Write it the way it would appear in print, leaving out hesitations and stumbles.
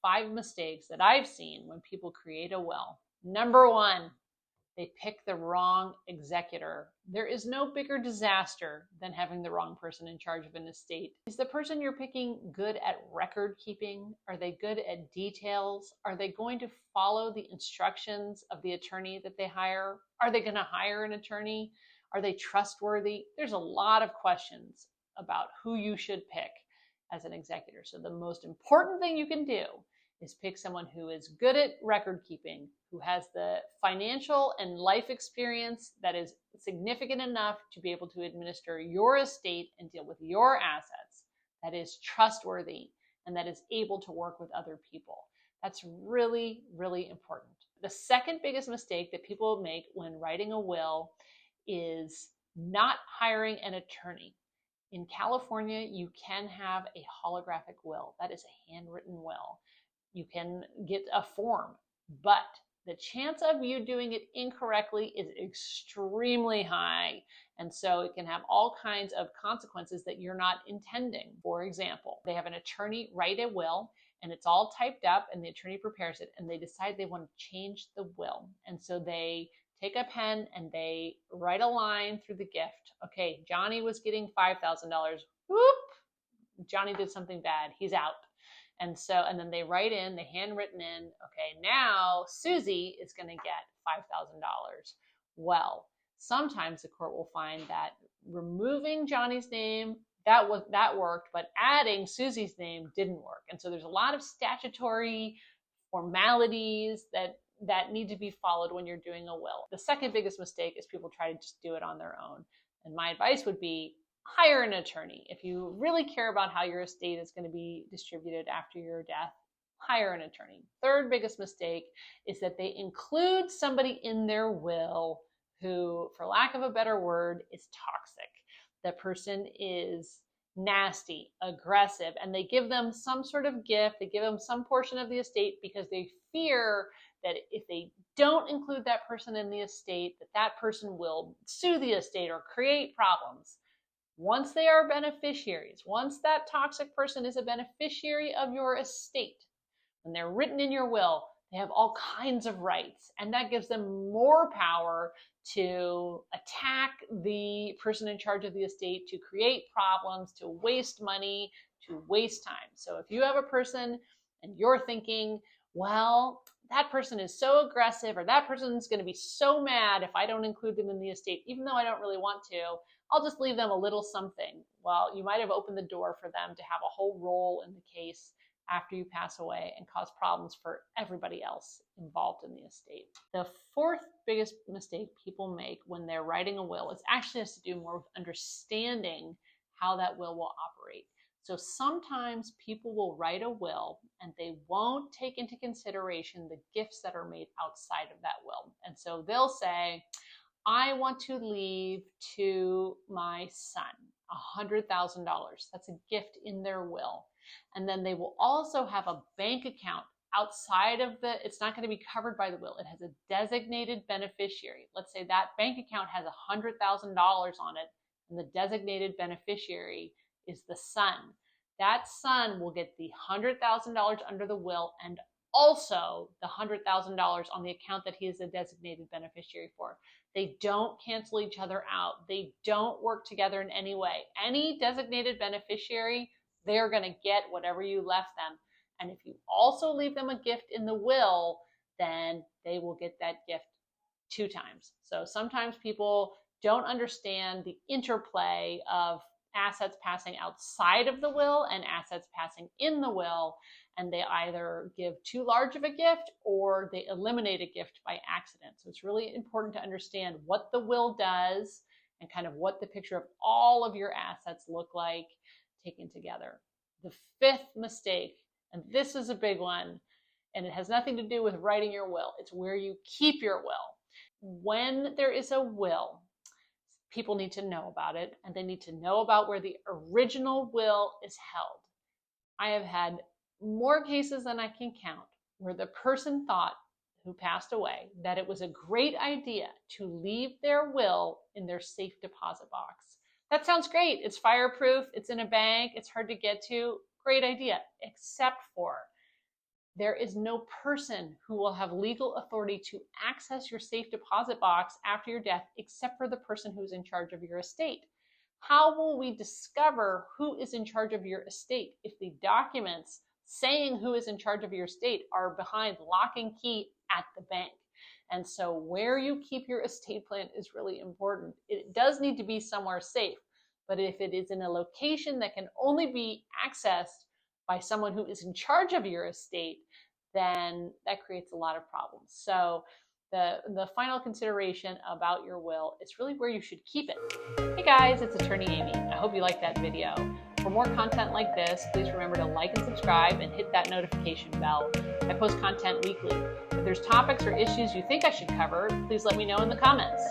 5 mistakes that I've seen when people create a will. Number 1, they pick the wrong executor. There is no bigger disaster than having the wrong person in charge of an estate. Is the person you're picking good at record keeping? Are they good at details? Are they going to follow the instructions of the attorney that they hire? Are they going to hire an attorney? Are they trustworthy? There's a lot of questions about who you should pick as an executor. So the most important thing you can do is pick someone who is good at record keeping, who has the financial and life experience that is significant enough to be able to administer your estate and deal with your assets, that is trustworthy, and that is able to work with other people. That's really, really important. The second biggest mistake that people make when writing a will is not hiring an attorney. In California, you can have a holographic will. That is a handwritten will. You can get a form, but the chance of you doing it incorrectly is extremely high. And so it can have all kinds of consequences that you're not intending. For example, they have an attorney write a will and it's all typed up and the attorney prepares it and they decide they want to change the will. And so they take a pen and they write a line through the gift. Okay, Johnny was getting $5,000. Whoop! Johnny did something bad. He's out. And then they write in, they handwritten in, okay, now Susie is going to get $5,000. Well, sometimes the court will find that removing Johnny's name, that worked, but adding Susie's name didn't work. And so there's a lot of statutory formalities that need to be followed when you're doing a will. The second biggest mistake is people try to just do it on their own. And my advice would be hire an attorney. If you really care about how your estate is going to be distributed after your death, hire an attorney. Third biggest mistake is that they include somebody in their will who, for lack of a better word, is toxic. The person is nasty, aggressive, and they give them some sort of gift. They give them some portion of the estate because they fear that if they don't include that person in the estate, that person will sue the estate or create problems. Once they are beneficiaries, once that toxic person is a beneficiary of your estate, when they're written in your will, they have all kinds of rights, and that gives them more power to attack the person in charge of the estate, to create problems, to waste money, to waste time. So if you have a person and you're thinking, well, that person is so aggressive, or that person's going to be so mad if I don't include them in the estate, even though I don't really want to, I'll just leave them a little something. Well, you might have opened the door for them to have a whole role in the case after you pass away and cause problems for everybody else involved in the estate. The fourth biggest mistake people make when they're writing a will is actually has to do more with understanding how that will operate. So sometimes people will write a will and they won't take into consideration the gifts that are made outside of that will. And so they'll say, I want to leave to my son $100,000. That's a gift in their will. And then they will also have a bank account outside of it's not going to be covered by the will. It has a designated beneficiary. Let's say that bank account has $100,000 on it and the designated beneficiary is the son. That son will get the $100,000 under the will and also the $100,000 on the account that he is a designated beneficiary for. They don't cancel each other out. They don't work together in any way. Any designated beneficiary, they're going to get whatever you left them. And if you also leave them a gift in the will, then they will get that gift 2 times. So sometimes people don't understand the interplay of assets passing outside of the will and assets passing in the will, and they either give too large of a gift or they eliminate a gift by accident. So it's really important to understand what the will does and kind of what the picture of all of your assets look like taken together. The fifth mistake, and this is a big one, and it has nothing to do with writing your will. It's where you keep your will. When there is a will, people need to know about it, and they need to know about where the original will is held. I have had more cases than I can count where the person thought, who passed away, that it was a great idea to leave their will in their safe deposit box. That sounds great. It's fireproof. It's in a bank. It's hard to get to. Great idea, except for There is no person who will have legal authority to access your safe deposit box after your death except for the person who's in charge of your estate. How will we discover who is in charge of your estate if the documents saying who is in charge of your estate are behind lock and key at the bank? And so where you keep your estate plan is really important. It does need to be somewhere safe, but if it is in a location that can only be accessed by someone who is in charge of your estate, then that creates a lot of problems. So the final consideration about your will is really where you should keep it. Hey guys, it's Attorney Amy. I hope you liked that video. For more content like this, please remember to like and subscribe and hit that notification bell. I post content weekly. If there's topics or issues you think I should cover, please let me know in the comments.